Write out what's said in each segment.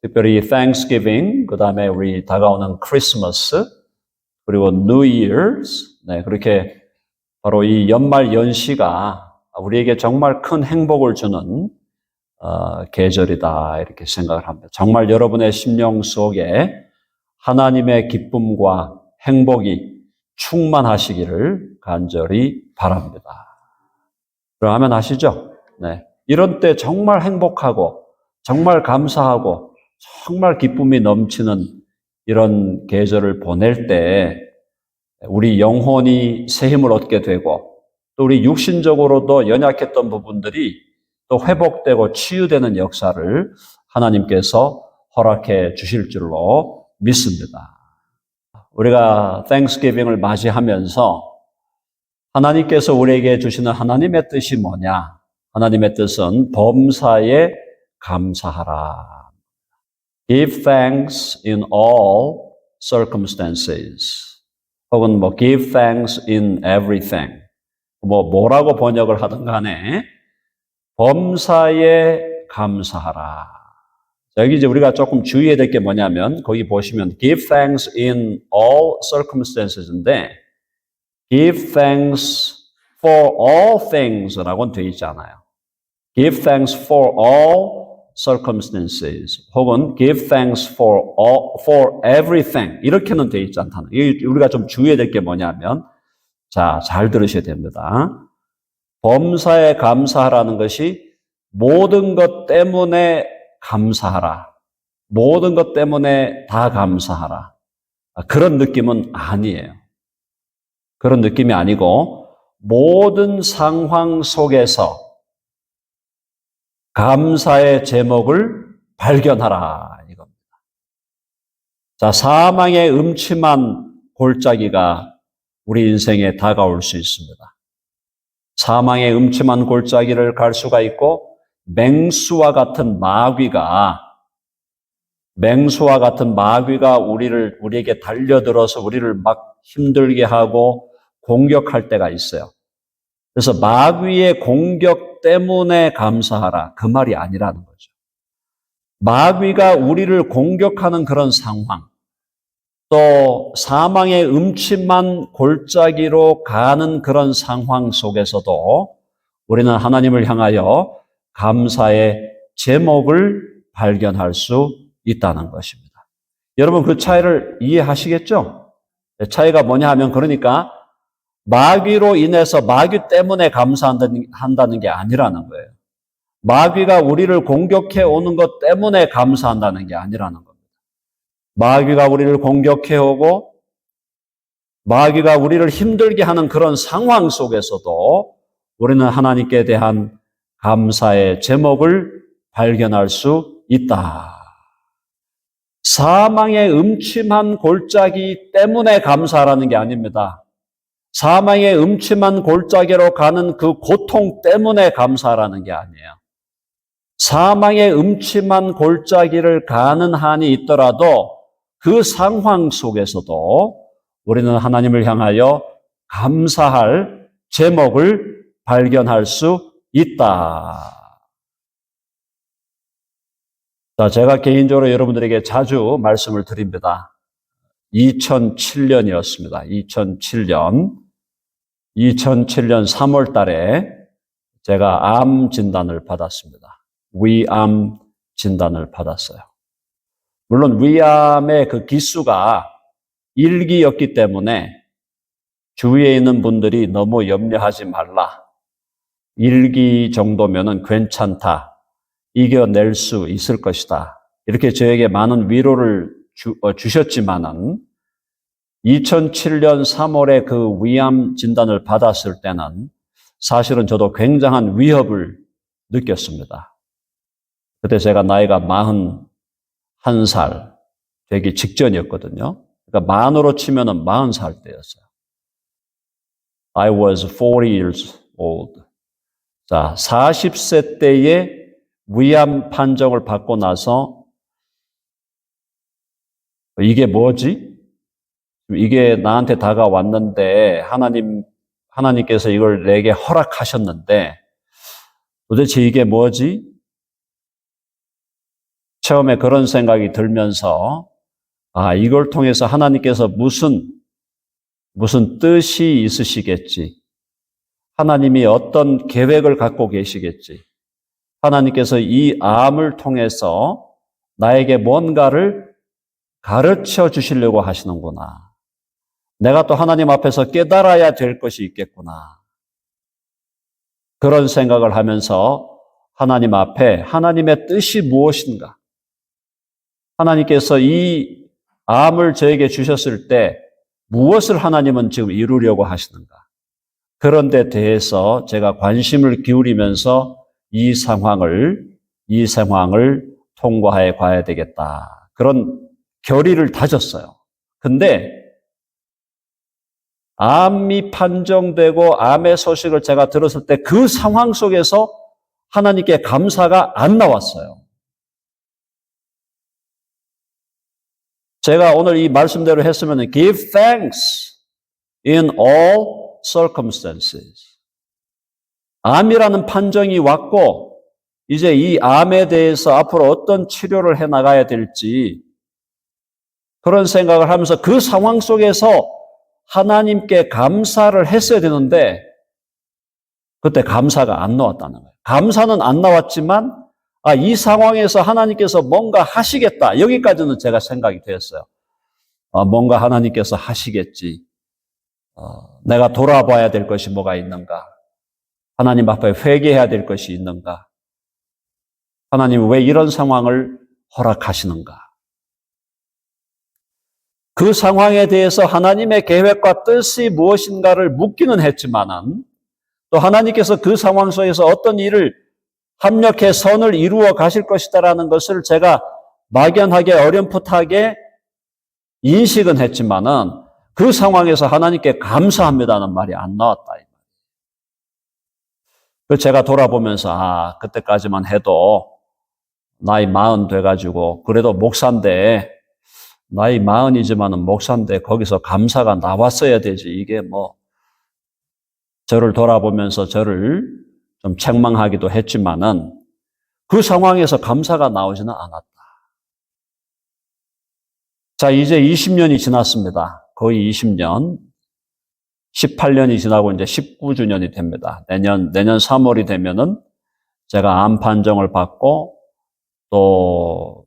특별히 Thanksgiving, 그 다음에 우리 다가오는 크리스마스, 그리고 New Year's, 네, 그렇게 바로 이 연말 연시가 우리에게 정말 큰 행복을 주는 계절이다 이렇게 생각을 합니다. 정말 여러분의 심령 속에 하나님의 기쁨과 행복이 충만하시기를 간절히 바랍니다. 그러면 아시죠? 네. 이런 때 정말 행복하고 정말 감사하고 정말 기쁨이 넘치는 이런 계절을 보낼 때 우리 영혼이 새 힘을 얻게 되고 또 우리 육신적으로도 연약했던 부분들이 또 회복되고 치유되는 역사를 하나님께서 허락해 주실 줄로 믿습니다. 우리가 Thanksgiving을 맞이하면서 하나님께서 우리에게 주시는 하나님의 뜻이 뭐냐? 하나님의 뜻은 범사에 감사하라. Give thanks in all circumstances. 혹은 give thanks in everything. 뭐라고 번역을 하든 간에 범사에 감사하라. 여기 이제 우리가 조금 주의해야 될 게 뭐냐면 거기 보시면 give thanks in all circumstances인데 give thanks for all things라고는 되어 있지 않아요. Give thanks for all circumstances 혹은 give thanks for everything 이렇게는 되어 있지 않다는 거예요. 우리가 좀 주의해야 될 게 뭐냐면 자, 잘 들으셔야 됩니다. 범사에 감사하라는 것이 모든 것 때문에 감사하라. 모든 것 때문에 다 감사하라. 그런 느낌은 아니에요. 그런 느낌이 아니고 모든 상황 속에서 감사의 제목을 발견하라 이겁니다. 자, 사망의 음침한 골짜기가 우리 인생에 다가올 수 있습니다. 사망의 음침한 골짜기를 갈 수가 있고 맹수와 같은 마귀가 우리에게 달려들어서 우리를 막 힘들게 하고 공격할 때가 있어요. 그래서 마귀의 공격 때문에 감사하라. 그 말이 아니라는 거죠. 마귀가 우리를 공격하는 그런 상황, 또 사망의 음침한 골짜기로 가는 그런 상황 속에서도 우리는 하나님을 향하여 감사의 제목을 발견할 수 있다는 것입니다. 여러분 그 차이를 이해하시겠죠? 차이가 뭐냐 하면 그러니까 마귀로 인해서 마귀 때문에 감사한다는 게 아니라는 거예요. 마귀가 우리를 공격해 오는 것 때문에 감사한다는 게 아니라는 겁니다. 마귀가 우리를 공격해 오고 마귀가 우리를 힘들게 하는 그런 상황 속에서도 우리는 하나님께 대한 감사의 제목을 발견할 수 있다. 사망의 음침한 골짜기 때문에 감사하라는 게 아닙니다. 사망의 음침한 골짜기로 가는 그 고통 때문에 감사하라는 게 아니에요. 사망의 음침한 골짜기를 가는 한이 있더라도 그 상황 속에서도 우리는 하나님을 향하여 감사할 제목을 발견할 수 있다. 자, 제가 개인적으로 여러분들에게 자주 말씀을 드립니다. 2007년이었습니다. 2007년 3월 달에 제가 암 진단을 받았습니다. 위암 진단을 받았어요. 물론 위암의 그 기수가 1기였기 때문에 주위에 있는 분들이 너무 염려하지 말라. 1기 정도면은 괜찮다. 이겨낼 수 있을 것이다. 이렇게 저에게 많은 위로를 주셨지만은 2007년 3월에 그 위암 진단을 받았을 때는 사실은 저도 굉장한 위협을 느꼈습니다. 그때 제가 나이가 41살 되기 직전이었거든요. 그러니까 만으로 치면은 40살 때였어요. I was 40 years old. 자, 40세 때에 위암 판정을 받고 나서 이게 뭐지? 이게 나한테 다가왔는데 하나님께서 이걸 내게 허락하셨는데 도대체 이게 뭐지? 처음에 그런 생각이 들면서 이걸 통해서 하나님께서 무슨 뜻이 있으시겠지. 하나님이 어떤 계획을 갖고 계시겠지. 하나님께서 이 암을 통해서 나에게 뭔가를 가르쳐 주시려고 하시는구나. 내가 또 하나님 앞에서 깨달아야 될 것이 있겠구나. 그런 생각을 하면서 하나님 앞에 하나님의 뜻이 무엇인가? 하나님께서 이 암을 저에게 주셨을 때 무엇을 하나님은 지금 이루려고 하시는가? 그런 데 대해서 제가 관심을 기울이면서 이 상황을 통과해 가야 되겠다. 그런 결의를 다졌어요. 근데 암이 판정되고 암의 소식을 제가 들었을 때 그 상황 속에서 하나님께 감사가 안 나왔어요. 제가 오늘 이 말씀대로 했으면 give thanks in all circumstances. 암이라는 판정이 왔고 이제 이 암에 대해서 앞으로 어떤 치료를 해 나가야 될지 그런 생각을 하면서 그 상황 속에서 하나님께 감사를 했어야 되는데 그때 감사가 안 나왔다는 거예요. 감사는 안 나왔지만 이 상황에서 하나님께서 뭔가 하시겠다. 여기까지는 제가 생각이 되었어요. 뭔가 하나님께서 하시겠지. 내가 돌아봐야 될 것이 뭐가 있는가? 하나님 앞에 회개해야 될 것이 있는가? 하나님 왜 이런 상황을 허락하시는가? 그 상황에 대해서 하나님의 계획과 뜻이 무엇인가를 묻기는 했지만은 또 하나님께서 그 상황 속에서 어떤 일을 합력해 선을 이루어 가실 것이다라는 것을 제가 막연하게 어렴풋하게 인식은 했지만은 그 상황에서 하나님께 감사합니다는 말이 안 나왔다. 그래서 제가 돌아보면서 그때까지만 해도 나이 40 돼가지고 그래도 목사인데 나이 40이지만은 목사인데 거기서 감사가 나왔어야 되지. 이게 저를 돌아보면서 저를 좀 책망하기도 했지만은 그 상황에서 감사가 나오지는 않았다. 자, 이제 20년이 지났습니다. 거의 20년. 18년이 지나고 이제 19주년이 됩니다. 내년 3월이 되면은 제가 암 판정을 받고 또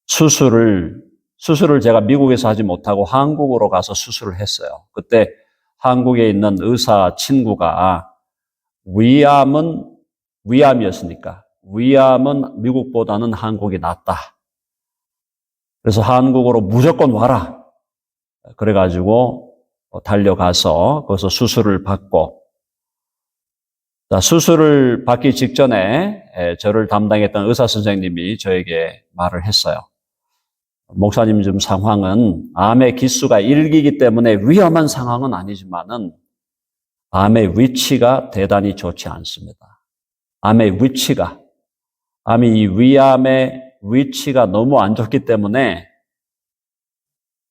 수술을 제가 미국에서 하지 못하고 한국으로 가서 수술을 했어요. 그때 한국에 있는 의사 친구가 위암이었으니까 위암은 미국보다는 한국이 낫다. 그래서 한국으로 무조건 와라. 그래가지고 달려가서 거기서 수술을 받고 수술을 받기 직전에 저를 담당했던 의사 선생님이 저에게 말을 했어요. 목사님 지금 상황은 암의 기수가 1기이기 때문에 위험한 상황은 아니지만은 암의 위치가 대단히 좋지 않습니다. 암의 위치가 암이 이 위암의 위치가 너무 안 좋기 때문에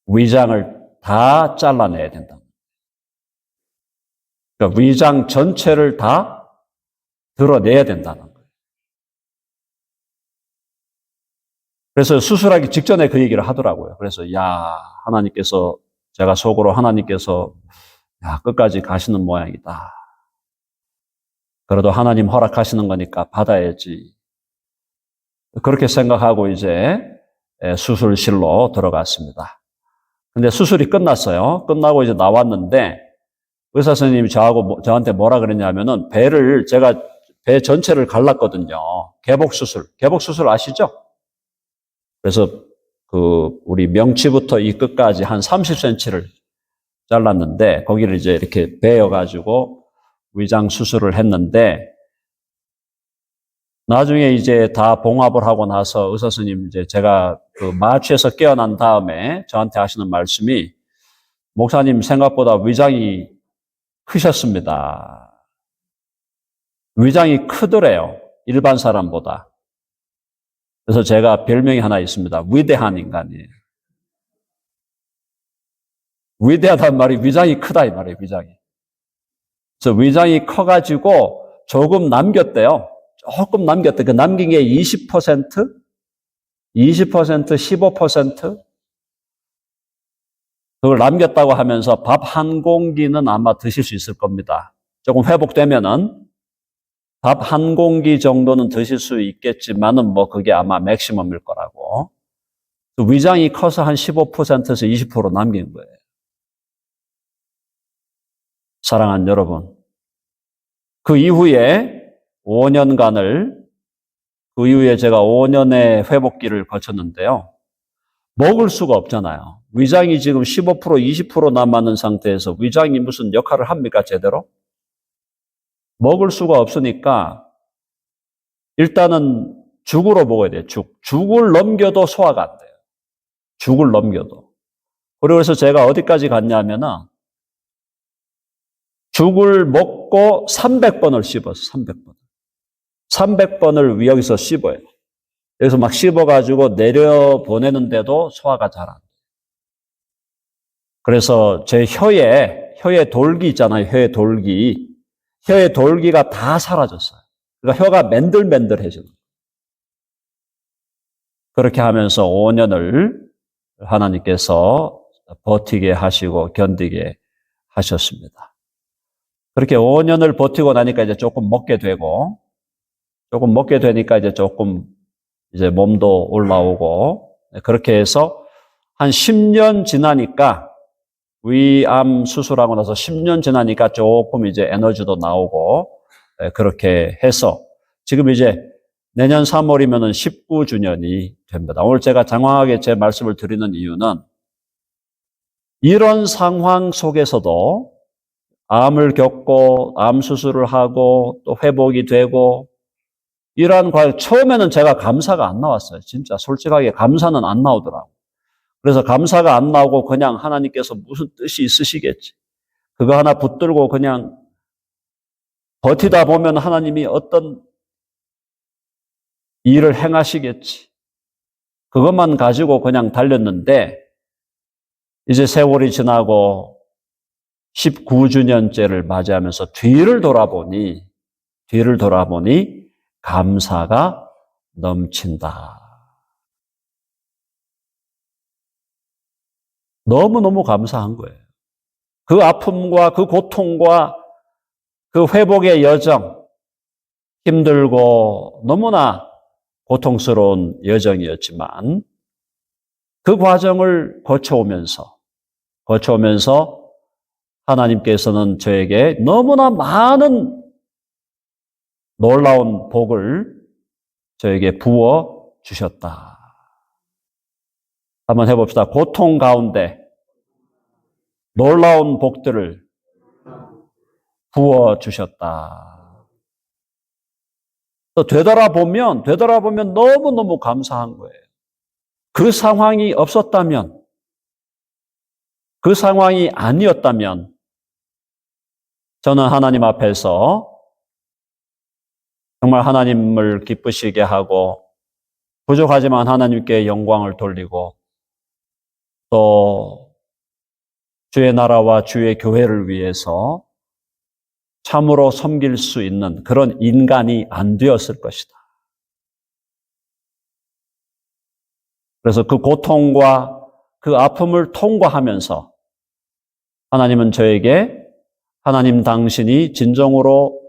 위장을 다 잘라내야 된다. 그러니까 위장 전체를 다 드러내야 된다는 거예요. 그래서 수술하기 직전에 그 얘기를 하더라고요. 그래서 하나님께서 제가 속으로 하나님께서 끝까지 가시는 모양이다. 그래도 하나님 허락하시는 거니까 받아야지. 그렇게 생각하고 이제 수술실로 들어갔습니다. 근데 수술이 끝났어요. 끝나고 이제 나왔는데 의사 선생님이 저한테 뭐라 그랬냐면은 제가 배 전체를 갈랐거든요. 개복수술 아시죠? 그래서 우리 명치부터 이 끝까지 한 30cm를 잘랐는데 거기를 이제 이렇게 베어가지고 위장 수술을 했는데 나중에 이제 다 봉합을 하고 나서 의사 선생님 이제 제가 마취에서 깨어난 다음에 저한테 하시는 말씀이 목사님 생각보다 위장이 크셨습니다. 위장이 크더래요. 일반 사람보다. 그래서 제가 별명이 하나 있습니다. 위대한 인간이에요. 위대하단 말이 위장이 크다 이 말이에요. 위장이. 그래서 위장이 커가지고 조금 남겼대요. 조금 남겼대. 그 남긴 게 20%? 20%, 15%? 그걸 남겼다고 하면서 밥 한 공기는 아마 드실 수 있을 겁니다. 조금 회복되면은 밥 한 공기 정도는 드실 수 있겠지만은 뭐 그게 아마 맥시멈일 거라고. 위장이 커서 한 15%에서 20% 남긴 거예요. 사랑하는 여러분. 그 이후에 5년간을, 그 이후에 제가 5년의 회복기를 거쳤는데요. 먹을 수가 없잖아요. 위장이 지금 15%, 20% 남았는 상태에서 위장이 무슨 역할을 합니까, 제대로? 먹을 수가 없으니까 일단은 죽으로 먹어야 돼요, 죽. 죽을 넘겨도 소화가 안 돼요. 죽을 넘겨도. 그리고 그래서 제가 어디까지 갔냐면은 죽을 먹고 300번을 씹었어요, 300번. 300번을 여기서 씹어요. 여기서 막 씹어가지고 내려보내는데도 소화가 잘 안 돼요. 그래서 제 혀에 돌기 있잖아요, 혀에 돌기. 혀의 돌기가 다 사라졌어요. 그러니까 혀가 맨들맨들해져요. 그렇게 하면서 5년을 하나님께서 버티게 하시고 견디게 하셨습니다. 그렇게 5년을 버티고 나니까 이제 조금 먹게 되고, 조금 먹게 되니까 이제 조금 이제 몸도 올라오고, 그렇게 해서 한 10년 지나니까, 위암 수술하고 나서 10년 지나니까 조금 이제 에너지도 나오고, 그렇게 해서 지금 이제 내년 3월이면은 19주년이 됩니다. 오늘 제가 장황하게 제 말씀을 드리는 이유는 이런 상황 속에서도 암을 겪고 암 수술을 하고 또 회복이 되고 이러한 과정, 처음에는 제가 감사가 안 나왔어요. 진짜 솔직하게 감사는 안 나오더라고요. 그래서 감사가 안 나오고 그냥 하나님께서 무슨 뜻이 있으시겠지. 그거 하나 붙들고 그냥 버티다 보면 하나님이 어떤 일을 행하시겠지. 그것만 가지고 그냥 달렸는데 이제 세월이 지나고 19주년째를 맞이하면서 뒤를 돌아보니 감사가 넘친다. 너무너무 감사한 거예요. 그 아픔과 그 고통과 그 회복의 여정, 힘들고 너무나 고통스러운 여정이었지만 그 과정을 거쳐오면서 하나님께서는 저에게 너무나 많은 놀라운 복을 저에게 부어 주셨다. 한번 해봅시다. 고통 가운데 놀라운 복들을 부어 주셨다. 또 되돌아보면 너무너무 감사한 거예요. 그 상황이 없었다면, 그 상황이 아니었다면 저는 하나님 앞에서 정말 하나님을 기쁘시게 하고 부족하지만 하나님께 영광을 돌리고 또 주의 나라와 주의 교회를 위해서 참으로 섬길 수 있는 그런 인간이 안 되었을 것이다. 그래서 그 고통과 그 아픔을 통과하면서 하나님은 저에게 하나님 당신이 진정으로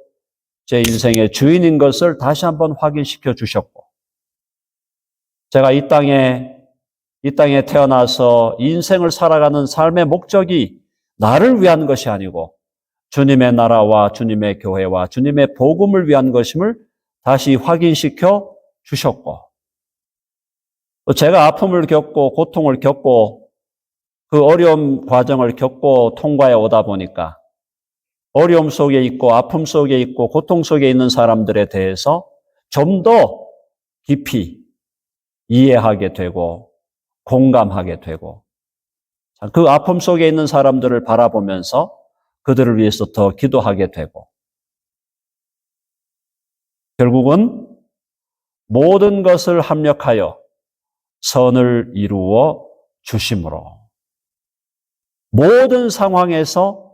제 인생의 주인인 것을 다시 한번 확인시켜 주셨고, 제가 이 땅에 태어나서 인생을 살아가는 삶의 목적이 나를 위한 것이 아니고 주님의 나라와 주님의 교회와 주님의 복음을 위한 것임을 다시 확인시켜 주셨고, 제가 아픔을 겪고 고통을 겪고 그 어려운 과정을 겪고 통과해 오다 보니까 어려움 속에 있고 아픔 속에 있고 고통 속에 있는 사람들에 대해서 좀 더 깊이 이해하게 되고 공감하게 되고 그 아픔 속에 있는 사람들을 바라보면서 그들을 위해서 더 기도하게 되고 결국은 모든 것을 합력하여 선을 이루어 주심으로 모든 상황에서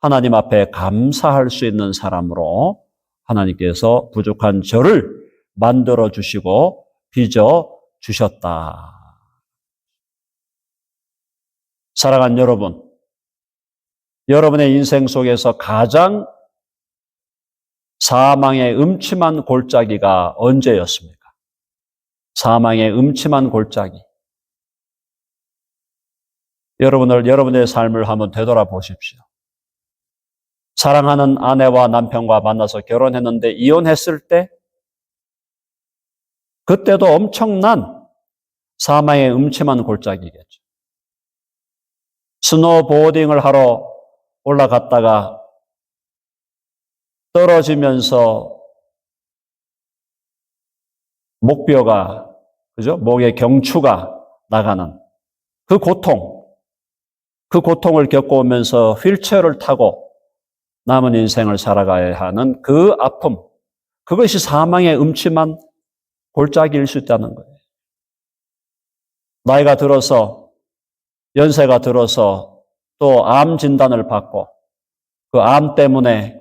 하나님 앞에 감사할 수 있는 사람으로 하나님께서 부족한 저를 만들어 주시고 빚어 주셨다. 사랑하는 여러분, 여러분의 인생 속에서 가장 사망의 음침한 골짜기가 언제였습니까? 사망의 음침한 골짜기. 여러분의 삶을 한번 되돌아보십시오. 사랑하는 아내와 남편과 만나서 결혼했는데 이혼했을 때 그때도 엄청난 사망의 음침한 골짜기겠죠. 스노보딩을 하러 올라갔다가 떨어지면서 목뼈가, 그죠? 목의 경추가 나가는 그 고통을 겪어오면서 휠체어를 타고 남은 인생을 살아가야 하는 그 아픔, 그것이 사망의 음침한 골짜기일 수 있다는 거예요. 나이가 들어서, 연세가 들어서 또 암 진단을 받고 그 암 때문에,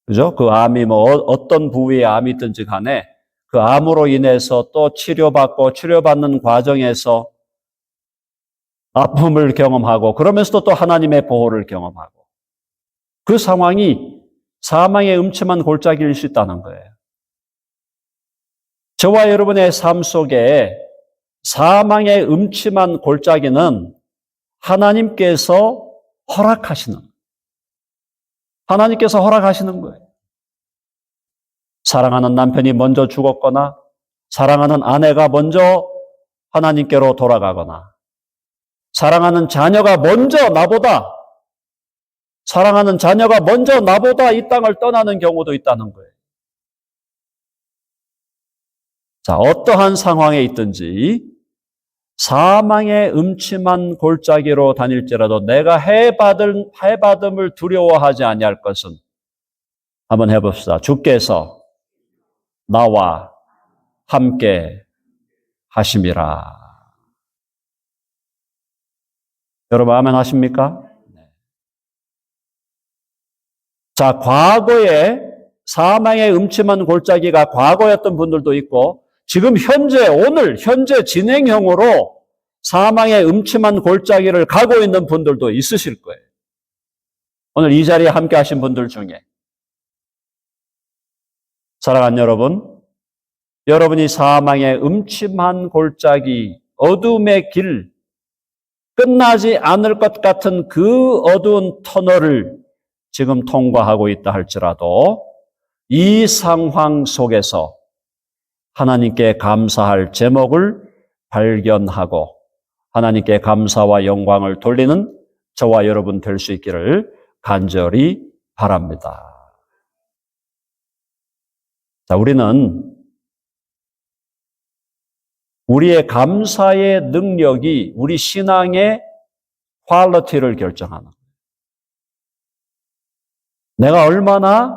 그죠? 그 암이 어떤 부위에 암이 있든지 간에 그 암으로 인해서 또 치료받는 과정에서 아픔을 경험하고 그러면서도 또 하나님의 보호를 경험하고 그 상황이 사망의 음침한 골짜기일 수 있다는 거예요. 저와 여러분의 삶 속에 사망의 음침한 골짜기는 하나님께서 허락하시는 거예요. 사랑하는 남편이 먼저 죽었거나 사랑하는 아내가 먼저 하나님께로 돌아가거나 사랑하는 자녀가 먼저 나보다 이 땅을 떠나는 경우도 있다는 거예요. 자, 어떠한 상황에 있든지 사망의 음침한 골짜기로 다닐지라도 내가 해받음을 두려워하지 아니할 것은, 한번 해봅시다. 주께서 나와 함께 하심이라. 여러분 아멘 하십니까? 자, 과거에 사망의 음침한 골짜기가 과거였던 분들도 있고 지금 현재 진행형으로 사망의 음침한 골짜기를 가고 있는 분들도 있으실 거예요. 오늘 이 자리에 함께 하신 분들 중에 사랑하는 여러분, 여러분이 사망의 음침한 골짜기, 어둠의 길, 끝나지 않을 것 같은 그 어두운 터널을 지금 통과하고 있다 할지라도 이 상황 속에서 하나님께 감사할 제목을 발견하고 하나님께 감사와 영광을 돌리는 저와 여러분 될 수 있기를 간절히 바랍니다. 자, 우리는 우리의 감사의 능력이 우리 신앙의 퀄리티를 결정하는 거예요. 내가 얼마나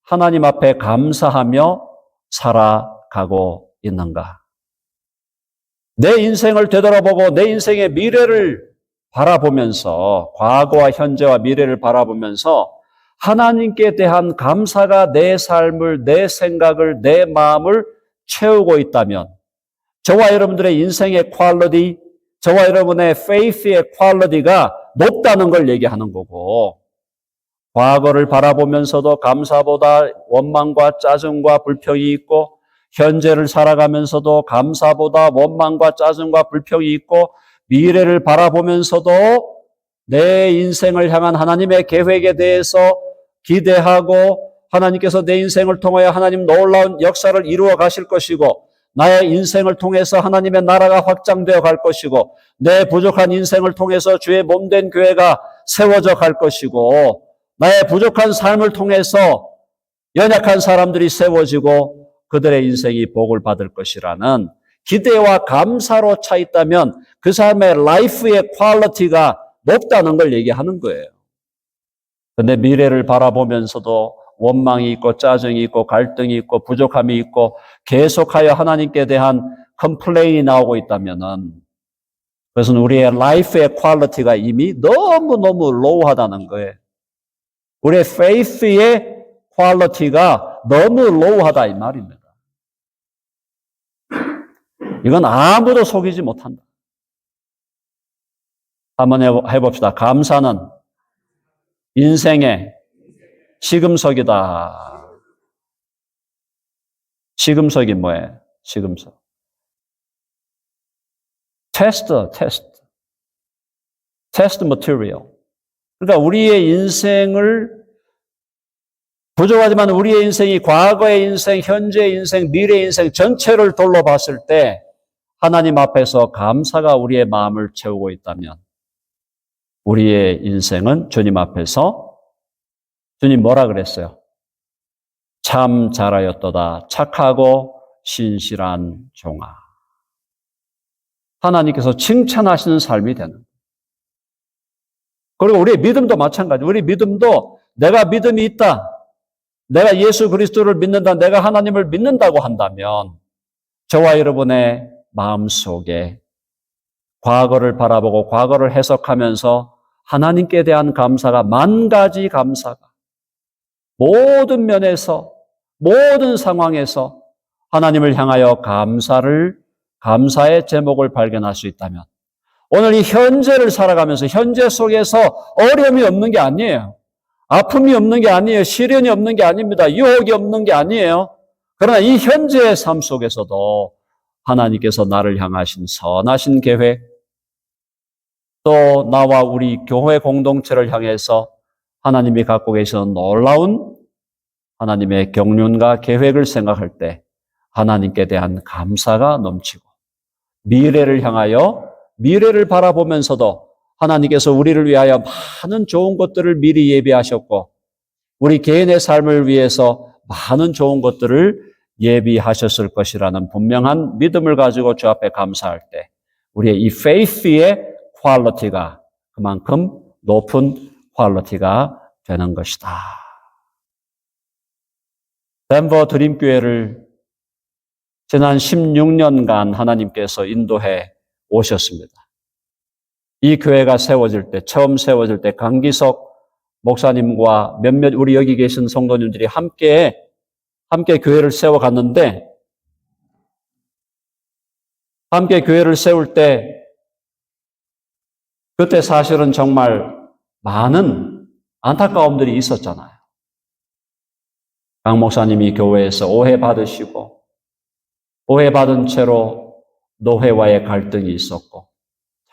하나님 앞에 감사하며 살아가고 있는가. 내 인생을 되돌아보고 내 인생의 미래를 바라보면서 과거와 현재와 미래를 바라보면서 하나님께 대한 감사가 내 삶을, 내 생각을, 내 마음을 채우고 있다면 저와 여러분들의 인생의 퀄리티, 저와 여러분의 faith의 퀄리티가 높다는 걸 얘기하는 거고 과거를 바라보면서도 감사보다 원망과 짜증과 불평이 있고 현재를 살아가면서도 감사보다 원망과 짜증과 불평이 있고 미래를 바라보면서도 내 인생을 향한 하나님의 계획에 대해서 기대하고 하나님께서 내 인생을 통하여 하나님 놀라운 역사를 이루어 가실 것이고 나의 인생을 통해서 하나님의 나라가 확장되어 갈 것이고 내 부족한 인생을 통해서 주의 몸된 교회가 세워져 갈 것이고 나의 부족한 삶을 통해서 연약한 사람들이 세워지고 그들의 인생이 복을 받을 것이라는 기대와 감사로 차 있다면 그 삶의 라이프의 퀄리티가 높다는 걸 얘기하는 거예요. 그런데 미래를 바라보면서도 원망이 있고 짜증이 있고 갈등이 있고 부족함이 있고 계속하여 하나님께 대한 컴플레인이 나오고 있다면은 그것은 우리의 라이프의 퀄리티가 이미 너무너무 로우하다는 거예요. 우리의 faith의 퀄리티가 너무 로우하다 이 말입니다. 이건 아무도 속이지 못한다. 한번 해봅시다. 감사는 인생의 시금석이다. 시금석이 뭐예요? 시금석. 테스트 머티리얼. 그러니까 우리의 인생을 부족하지만 우리의 인생이 과거의 인생, 현재의 인생, 미래의 인생 전체를 둘러봤을 때 하나님 앞에서 감사가 우리의 마음을 채우고 있다면 우리의 인생은 주님 앞에서 주님 뭐라 그랬어요? 참 잘하였도다. 착하고 신실한 종아. 하나님께서 칭찬하시는 삶이 되는 거예요. 그리고 우리의 믿음도 마찬가지. 우리 믿음도 내가 믿음이 있다. 내가 예수 그리스도를 믿는다. 내가 하나님을 믿는다고 한다면 저와 여러분의 마음속에 과거를 바라보고 과거를 해석하면서 하나님께 대한 감사가 만 가지 감사가 모든 면에서 모든 상황에서 하나님을 향하여 감사의 제목을 발견할 수 있다면 오늘 이 현재를 살아가면서 현재 속에서 어려움이 없는 게 아니에요. 아픔이 없는 게 아니에요. 시련이 없는 게 아닙니다. 유혹이 없는 게 아니에요. 그러나 이 현재의 삶 속에서도 하나님께서 나를 향하신 선하신 계획, 또 나와 우리 교회 공동체를 향해서 하나님이 갖고 계시는 놀라운 하나님의 경륜과 계획을 생각할 때 하나님께 대한 감사가 넘치고 미래를 향하여 미래를 바라보면서도 하나님께서 우리를 위하여 많은 좋은 것들을 미리 예비하셨고 우리 개인의 삶을 위해서 많은 좋은 것들을 예비하셨을 것이라는 분명한 믿음을 가지고 주 앞에 감사할 때 우리의 이 faith의 퀄리티가 그만큼 높은 퀄리티가 되는 것이다. 덴버 드림교회를 지난 16년간 하나님께서 인도해 오셨습니다. 이 교회가 세워질 때, 처음 세워질 때 강기석 목사님과 몇몇 우리 여기 계신 성도님들이 함께 교회를 세워갔는데 함께 교회를 세울 때 그때 사실은 정말 많은 안타까움들이 있었잖아요. 강 목사님이 교회에서 오해받으시고 오해받은 채로 노회와의 갈등이 있었고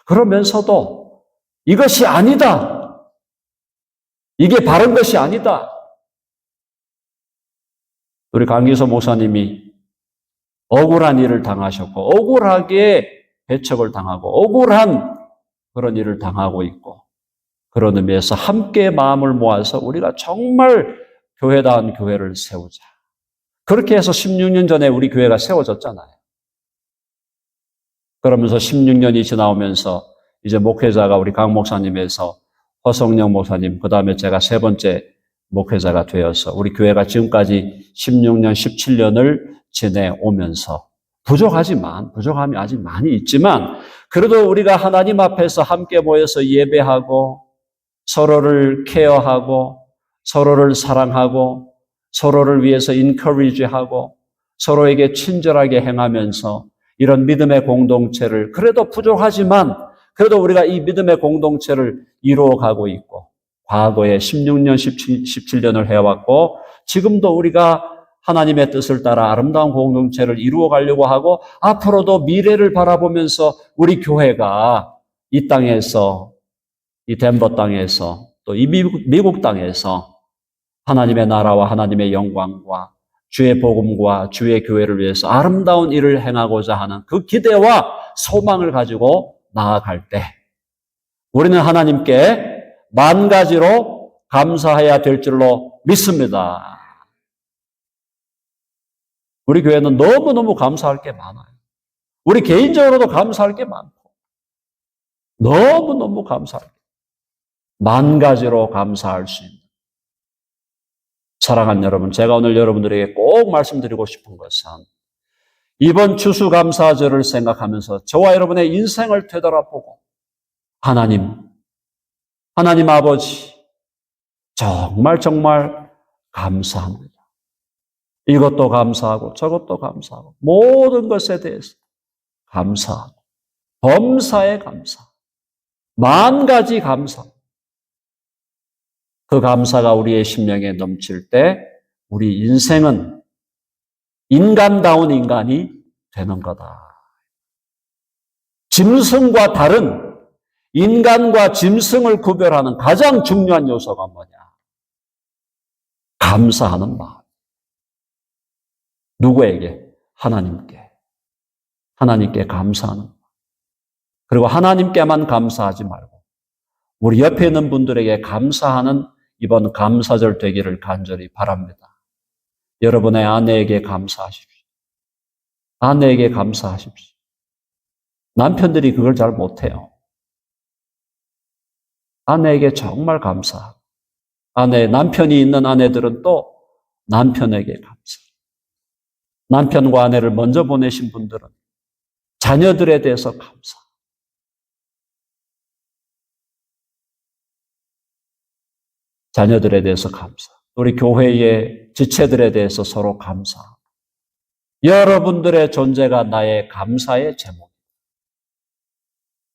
그러면서도 이것이 아니다. 이게 바른 것이 아니다. 우리 강기서 목사님이 억울한 일을 당하셨고 억울하게 배척을 당하고 억울한 그런 일을 당하고 있고 그런 의미에서 함께 마음을 모아서 우리가 정말 교회다운 교회를 세우자. 그렇게 해서 16년 전에 우리 교회가 세워졌잖아요. 그러면서 16년이 지나오면서 이제 목회자가 우리 강 목사님에서 허성영 목사님, 그 다음에 제가 세 번째 목회자가 되어서 우리 교회가 지금까지 16년, 17년을 지내오면서 부족함이 아직 많이 있지만 그래도 우리가 하나님 앞에서 함께 모여서 예배하고 서로를 케어하고 서로를 사랑하고 서로를 위해서 encourage하고 서로에게 친절하게 행하면서 이런 믿음의 공동체를 그래도 부족하지만 그래도 우리가 이 믿음의 공동체를 이루어가고 있고 과거에 16년, 17년을 해왔고 지금도 우리가 하나님의 뜻을 따라 아름다운 공동체를 이루어가려고 하고 앞으로도 미래를 바라보면서 우리 교회가 이 땅에서 이 덴버 땅에서 또 이 미국 땅에서 하나님의 나라와 하나님의 영광과 주의 복음과 주의 교회를 위해서 아름다운 일을 행하고자 하는 그 기대와 소망을 가지고 나아갈 때 우리는 하나님께 만 가지로 감사해야 될 줄로 믿습니다. 우리 교회는 너무너무 감사할 게 많아요. 우리 개인적으로도 감사할 게 많고 너무너무 감사할 게 만 가지로 감사할 수 있는 사랑하는 여러분, 제가 오늘 여러분들에게 꼭 말씀드리고 싶은 것은 이번 추수감사절을 생각하면서 저와 여러분의 인생을 되돌아보고 하나님 아버지 정말 감사합니다. 이것도 감사하고 저것도 감사하고 모든 것에 대해서 감사. 범사에 감사. 만 가지 감사. 그 감사가 우리의 심령에 넘칠 때 우리 인생은 인간다운 인간이 되는 거다. 짐승과 다른 인간과 짐승을 구별하는 가장 중요한 요소가 뭐냐? 감사하는 마음. 누구에게? 하나님께. 하나님께 감사하는 마음. 그리고 하나님께만 감사하지 말고 우리 옆에 있는 분들에게 감사하는 이번 감사절 되기를 간절히 바랍니다. 여러분의 아내에게 감사하십시오. 아내에게 감사하십시오. 남편들이 그걸 잘 못해요. 아내에게 정말 감사하고 남편이 있는 아내들은 또 남편에게 감사. 남편과 아내를 먼저 보내신 분들은 자녀들에 대해서 감사. 자녀들에 대해서 감사. 우리 교회의 지체들에 대해서 서로 감사. 여러분들의 존재가 나의 감사의 제목.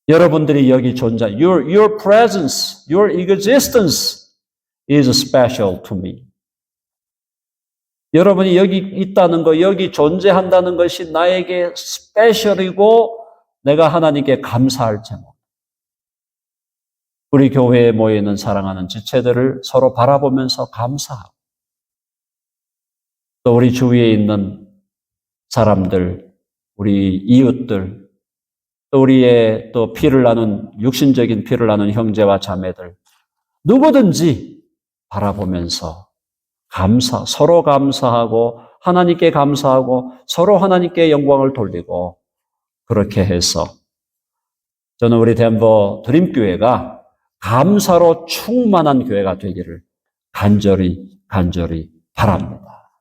여러분들이 여기 존재, your presence, your existence is special to me. 여러분이 여기 있다는 거, 여기 존재한다는 것이 나에게 스페셜이고 내가 하나님께 감사할 제목. 우리 교회에 모여있는 사랑하는 지체들을 서로 바라보면서 감사하고 또 우리 주위에 있는 사람들, 우리 이웃들, 또 우리의 또 피를 나눈 육신적인 피를 나눈 형제와 자매들 누구든지 바라보면서 서로 감사하고 하나님께 감사하고 서로 하나님께 영광을 돌리고 그렇게 해서 저는 우리 덴버 드림교회가 감사로 충만한 교회가 되기를 간절히 바랍니다.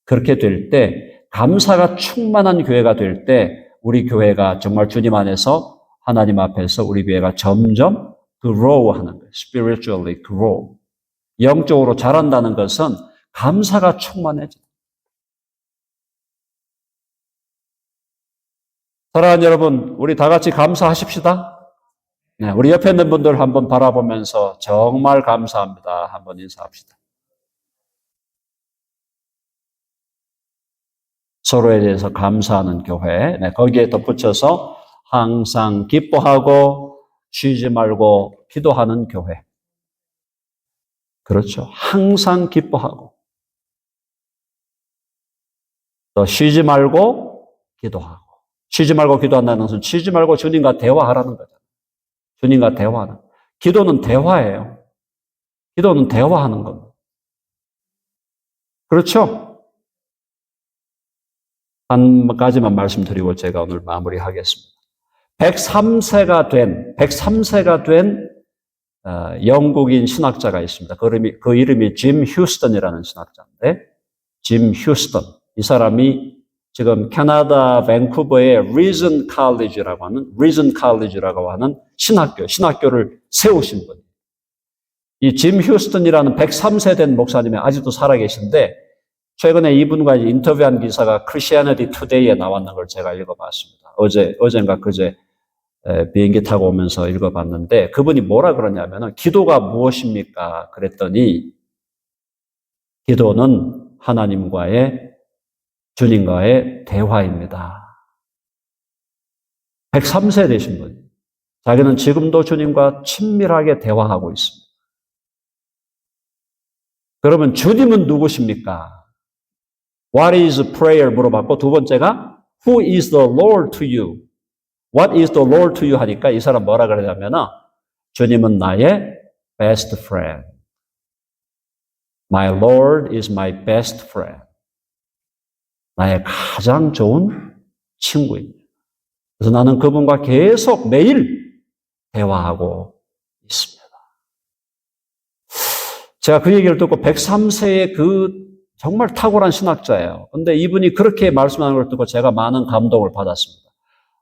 그렇게 될 때 감사가 충만한 교회가 될 때 우리 교회가 정말 주님 안에서 하나님 앞에서 우리 교회가 점점 grow 하는 거예요. spiritually grow. 영적으로 자란다는 것은 감사가 충만해져. 사랑하는 여러분, 우리 다 같이 감사하십시다. 네, 우리 옆에 있는 분들 한번 바라보면서 정말 감사합니다. 한번 인사합시다. 서로에 대해서 감사하는 교회. 네, 거기에 덧붙여서 항상 기뻐하고 쉬지 말고 기도하는 교회. 그렇죠. 항상 기뻐하고 또 쉬지 말고 기도하고. 쉬지 말고 기도한다는 것은 쉬지 말고 주님과 대화하라는 거잖아요. 주님과 대화하는. 기도는 대화예요. 기도는 대화하는 겁니다. 그렇죠? 한 가지만 말씀드리고 제가 오늘 마무리하겠습니다. 103세가 된 영국인 신학자가 있습니다. 그 이름이 짐 휴스턴이라는 신학자인데, 짐 휴스턴. 이 사람이 지금 캐나다 밴쿠버의 리전 칼리지라고 하는 신학교를 세우신 분이에요. 이 짐 휴스턴이라는 103세 된 목사님이 아직도 살아계신데, 최근에 이분과 인터뷰한 기사가 크리스티애니티 투데이에 나왔는 걸 제가 읽어봤습니다. 어젠가 그제 비행기 타고 오면서 읽어봤는데 그분이 뭐라 그러냐면은 기도가 무엇입니까? 그랬더니 기도는 주님과의 대화입니다. 103세 되신 분. 자기는 지금도 주님과 친밀하게 대화하고 있습니다. 그러면 주님은 누구십니까? What is prayer? 물어봤고 두 번째가 Who is the Lord to you? What is the Lord to you? 하니까 이 사람 뭐라 그러냐면 주님은 나의 best friend. My Lord is my best friend. 나의 가장 좋은 친구입니다. 그래서 나는 그분과 계속 매일 대화하고 있습니다. 제가 그 얘기를 듣고 103세의 정말 탁월한 신학자예요. 근데 이분이 그렇게 말씀하는 걸 듣고 제가 많은 감동을 받았습니다.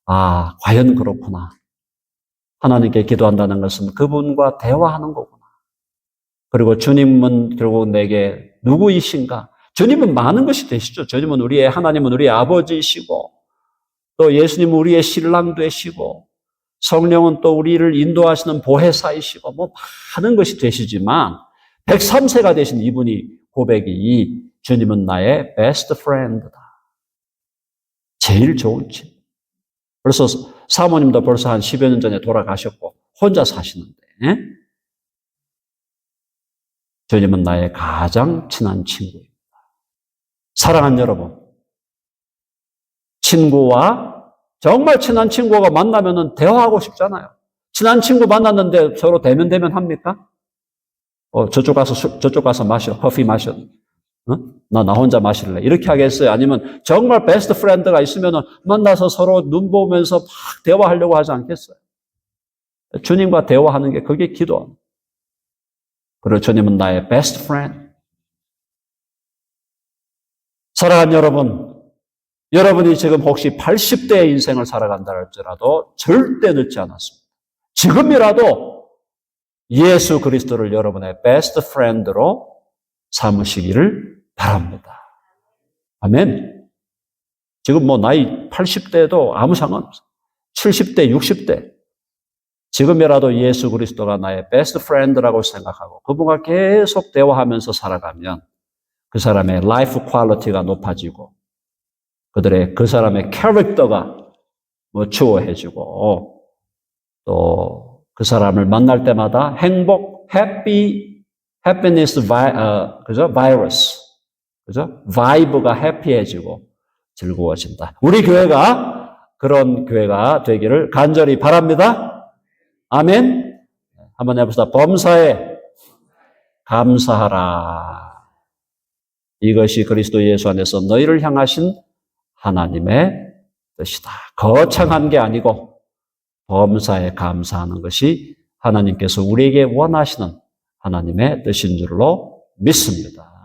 아, 과연 그렇구나. 하나님께 기도한다는 것은 그분과 대화하는 거구나. 그리고 주님은 결국 내게 누구이신가? 주님은 많은 것이 되시죠. 하나님은 우리의 아버지이시고 또 예수님은 우리의 신랑 되시고 성령은 또 우리를 인도하시는 보혜사이시고 뭐 많은 것이 되시지만 103세가 되신 이분이 고백이 주님은 나의 베스트 프렌드다. 제일 좋은 친구. 벌써 사모님도 벌써 한 10여 년 전에 돌아가셨고 혼자 사시는데 주님은 나의 가장 친한 친구입니다. 사랑하는 여러분, 친구와 정말 친한 친구가 만나면 대화하고 싶잖아요. 친한 친구 만났는데 서로 대면 합니까? 저쪽 가서 마셔. 커피 마셔. 나 혼자 마실래. 이렇게 하겠어요? 아니면 정말 베스트 프렌드가 있으면 만나서 서로 눈 보면서 막 대화하려고 하지 않겠어요? 주님과 대화하는 게 그게 기도입니다. 그리고 주님은 나의 베스트 프렌드. 사랑하는 여러분, 여러분이 지금 혹시 80대의 인생을 살아간다 할지라도 절대 늦지 않았습니다. 지금이라도 예수 그리스도를 여러분의 베스트 프렌드로 삼으시기를 바랍니다. 아멘. 지금 뭐 나이 80대도 아무 상관없어요. 70대, 60대. 지금이라도 예수 그리스도가 나의 베스트 프렌드라고 생각하고 그분과 계속 대화하면서 살아가면 그 사람의 라이프 퀄리티가 높아지고 그 사람의 캐릭터가 추워해지고 또 그 사람을 만날 때마다 행복, 해피니스 바이러스, 그죠? 바이브가 해피해지고 즐거워진다. 우리 교회가 그런 교회가 되기를 간절히 바랍니다. 아멘. 한번 해봅시다. 범사에 감사하라. 이것이 그리스도 예수 안에서 너희를 향하신 하나님의 뜻이다. 거창한 게 아니고 범사에 감사하는 것이 하나님께서 우리에게 원하시는 하나님의 뜻인 줄로 믿습니다.